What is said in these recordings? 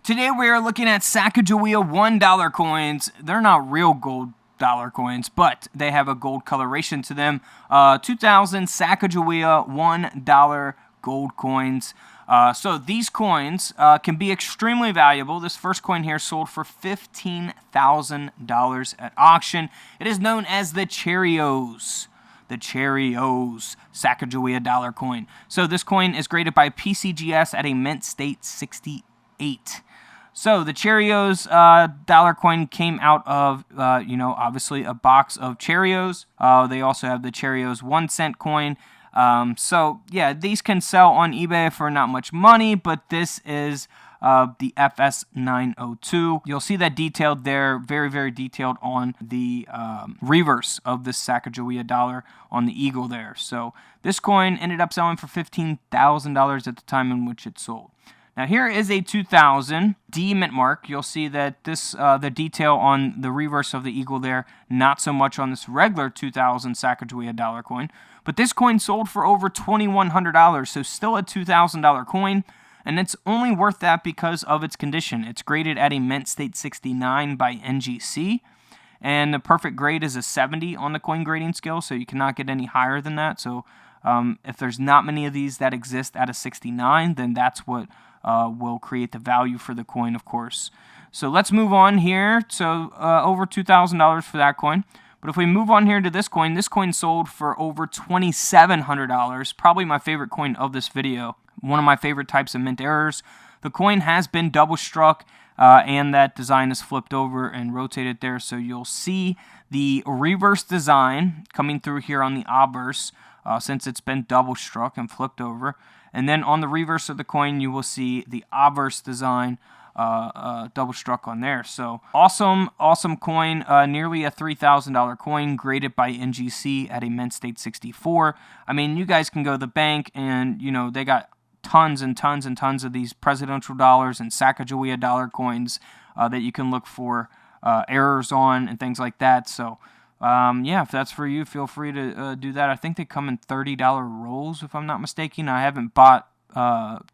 Today we are looking at Sacagawea $1 coins. They're not real gold dollar coins, but they have a gold coloration to them. 2000 Sacagawea $1 gold coins. So these coins can be extremely valuable. This first coin here sold for $15,000 at auction. It is known as the Cheerios. The Cheerios Sacagawea dollar coin. So this coin is graded by PCGS at a mint state 68. So the Cheerios dollar coin came out of, obviously a box of Cheerios. They also have the Cheerios 1 cent coin. So yeah, these can sell on eBay for not much money, but this is the FS902. You'll see that detailed there, very, very detailed on the reverse of this Sacagawea dollar on the eagle there. So this coin ended up selling for $15,000 at the time in which it sold. Now here is a 2000 D mint mark. You'll see that this the detail on the reverse of the eagle there, not so much on this regular 2000 Sacagawea dollar coin. But this coin sold for over $2,100, so still a $2,000 coin. And it's only worth that because of its condition. It's graded at a mint state 69 by NGC. And the perfect grade is a 70 on the coin grading scale, so you cannot get any higher than that. So if there's not many of these that exist at a 69, then that's what will create the value for the coin, of course. So let's move on here. So over $2,000 for that coin. But if we move on here to this coin sold for over $2,700. Probably my favorite coin of this video. One of my favorite types of mint errors. The coin has been double struck, and that design is flipped over and rotated there. So you'll see the reverse design coming through here on the obverse, since it's been double struck and flipped over. And then on the reverse of the coin, you will see the obverse design double struck on there. So awesome coin, nearly a $3,000 coin, graded by NGC at a mint state 64. I mean, you guys can go to the bank and, they got tons and tons and tons of these presidential dollars and Sacagawea dollar coins that you can look for errors on and things like that. So yeah, if that's for you, feel free to do that. I think they come in $30 rolls, if I'm not mistaken. I haven't bought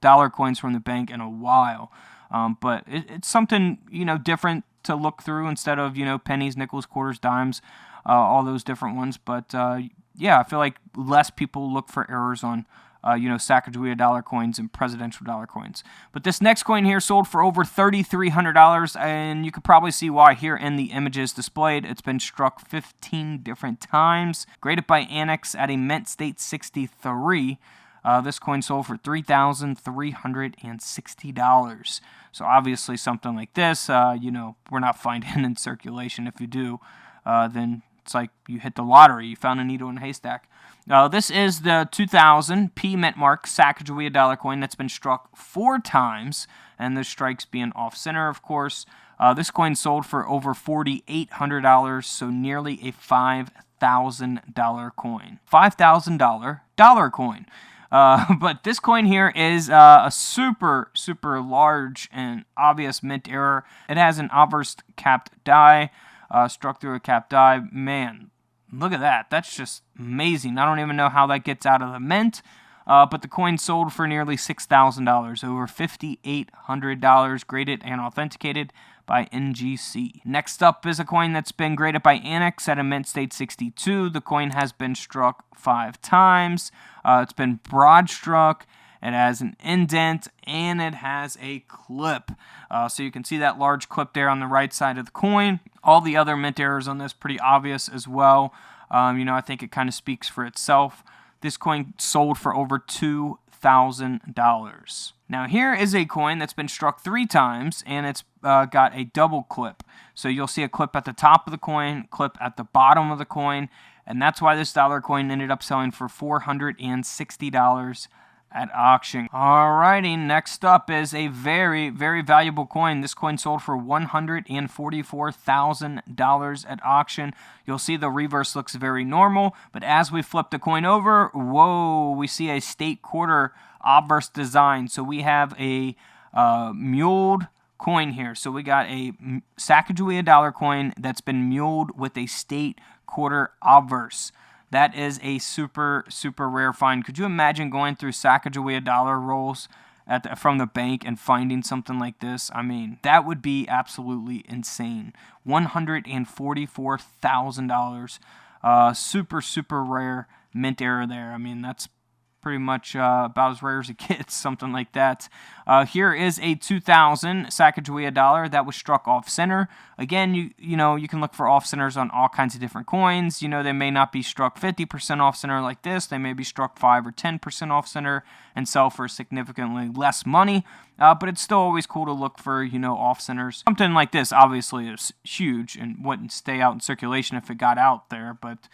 dollar coins from the bank in a while, but it's something different to look through instead of pennies, nickels, quarters, dimes, all those different ones. But yeah, I feel like less people look for errors on Sacagawea dollar coins and presidential dollar coins. But this next coin here sold for over $3,300, and you could probably see why here in the images displayed. It's been struck 15 different times. Graded by Annex at a mint state 63. This coin sold for $3,360. So obviously something like this, we're not finding in circulation. If you do, then it's like you hit the lottery. You found a needle in a haystack. This is the 2000 P mint mark Sacagawea dollar coin that's been struck 4 times, and the strikes being off-center, of course. This coin sold for over $4,800, so nearly a $5,000 coin. $5,000 dollar coin. But this coin here is a super, super large and obvious mint error. It has an obverse capped die, struck through a capped die. Man, look at that. That's just amazing. I don't even know how that gets out of the mint. But the coin sold for nearly $6,000, over $5,800, graded and authenticated by NGC. Next up is a coin that's been graded by Annex at a mint state 62. The coin has been struck 5 times. It's been broad struck. It has an indent, and it has a clip. So you can see that large clip there on the right side of the coin. All the other mint errors on this pretty obvious as well. I think it kind of speaks for itself. This coin sold for over $2,000. Now here is a coin that's been struck 3 times, and it's got a double clip. So you'll see a clip at the top of the coin, clip at the bottom of the coin, and that's why this dollar coin ended up selling for $460 at auction. Alrighty, next up is a very, very valuable coin. This coin sold for $144,000 at auction. You'll see the reverse looks very normal, but as we flip the coin over, whoa, we see a state quarter obverse design. So we have a muled coin here. So we got a Sacagawea dollar coin that's been muled with a state quarter obverse. That is a super, super rare find. Could you imagine going through Sacagawea dollar rolls from the bank and finding something like this, I mean, that would be absolutely insane. $144,000. Super rare mint era there. I mean, that's pretty much about as rare as it gets, something like that. Here is a 2000 Sacagawea dollar that was struck off center. Again, you know, you can look for off centers on all kinds of different coins. You know, they may not be struck 50% off center like this. They may be struck 5 or 10% off center and sell for significantly less money. But it's still always cool to look for, you know, off centers. Something like this obviously is huge and wouldn't stay out in circulation if it got out there. But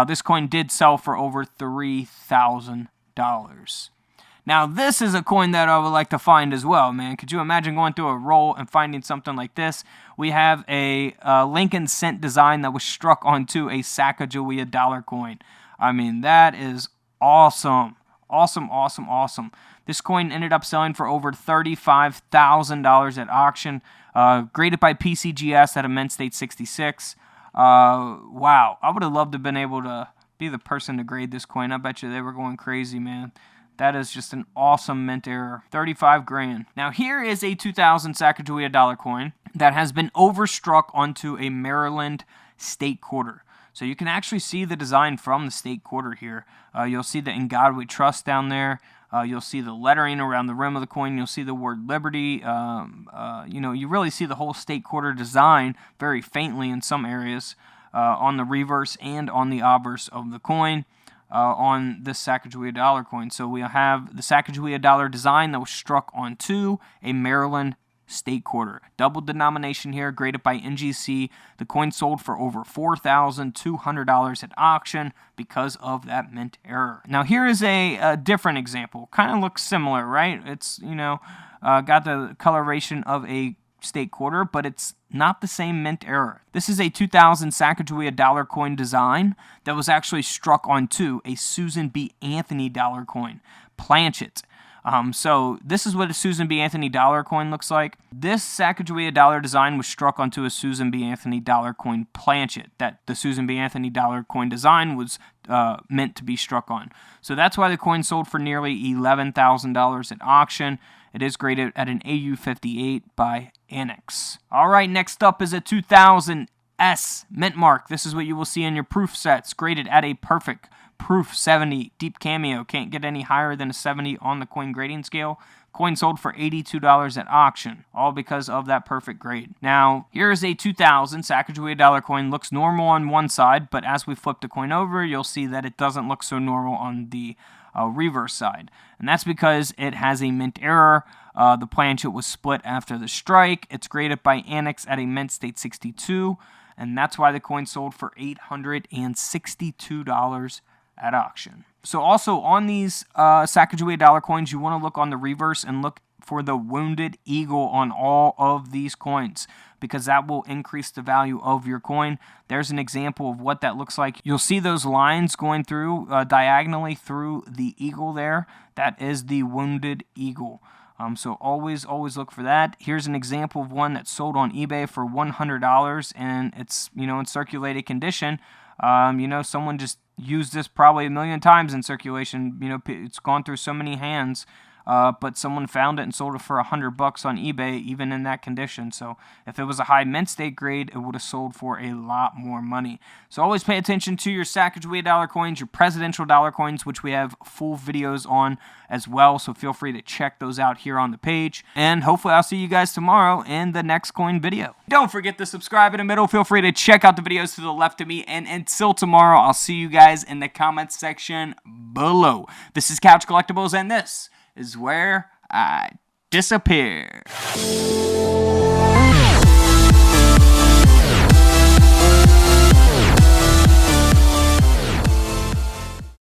this coin did sell for over $3,000. Now, this is a coin that I would like to find as well, man. Could you imagine going through a roll and finding something like this? We have a Lincoln cent design that was struck onto a Sacagawea dollar coin. I mean, that is awesome. Awesome. This coin ended up selling for over $35,000 at auction. Graded by PCGS at a mint state 66. Wow. I would have loved to have been able to be the person to grade this coin. I bet you they were going crazy, man. That is just an awesome mint error. 35 grand. Now here is a 2000 Sacagawea dollar coin that has been overstruck onto a Maryland state quarter. So you can actually see the design from the state quarter here. You'll see the In God We Trust down there. You'll see the lettering around the rim of the coin. You'll see the word Liberty. You know, you really see the whole state quarter design very faintly in some areas. On the reverse and on the obverse of the coin on this Sacagawea dollar coin. So we have the Sacagawea dollar design that was struck onto a Maryland state quarter. Double denomination here, graded by NGC. The coin sold for over $4,200 at auction because of that mint error. Now here is a different example. Kind of looks similar, right? It's, you know, got the coloration of a state quarter, but it's not the same mint error. This is a 2000 Sacagawea dollar coin design that was actually struck onto a Susan B. Anthony dollar coin, planchet. So this is what a Susan B. Anthony dollar coin looks like. This Sacagawea dollar design was struck onto a Susan B. Anthony dollar coin planchet that the Susan B. Anthony dollar coin design was meant to be struck on. So that's why the coin sold for nearly $11,000 at auction. It is graded at an AU58 by Annex. All right, next up is a 2000 S mint mark. This is what you will see in your proof sets, graded at a perfect proof 70. Deep cameo, can't get any higher than a 70 on the coin grading scale. Coin sold for $82 at auction, all because of that perfect grade. Now, here is a 2000 Sacagawea dollar coin. Looks normal on one side, but as we flip the coin over, you'll see that it doesn't look so normal on the reverse side. And that's because it has a mint error. The planchet was split after the strike. It's graded by Annex at a mint state 62. And that's why the coin sold for $862 at auction. So also on these Sacagawea dollar coins, you want to look on the reverse and look for the wounded eagle on all of these coins, because that will increase the value of your coin. There's an example of what that looks like. You'll see those lines going through diagonally through the eagle there. That is the wounded eagle. So always look for that. Here's an example of one that's sold on eBay for $100, and it's, you know, in circulated condition. You know, someone just used this probably a million times in circulation. You know, it's gone through so many hands. But someone found it and sold it for $100 on eBay, even in that condition. So if it was a high mint state grade, it would have sold for a lot more money. So always pay attention to your Sacagawea dollar coins, your presidential dollar coins, which we have full videos on as well. So feel free to check those out here on the page. And hopefully I'll see you guys tomorrow in the next coin video. Don't forget to subscribe in the middle. Feel free to check out the videos to the left of me. And until tomorrow, I'll see you guys in the comments section below. This is Couch Collectibles, and this is where I disappear.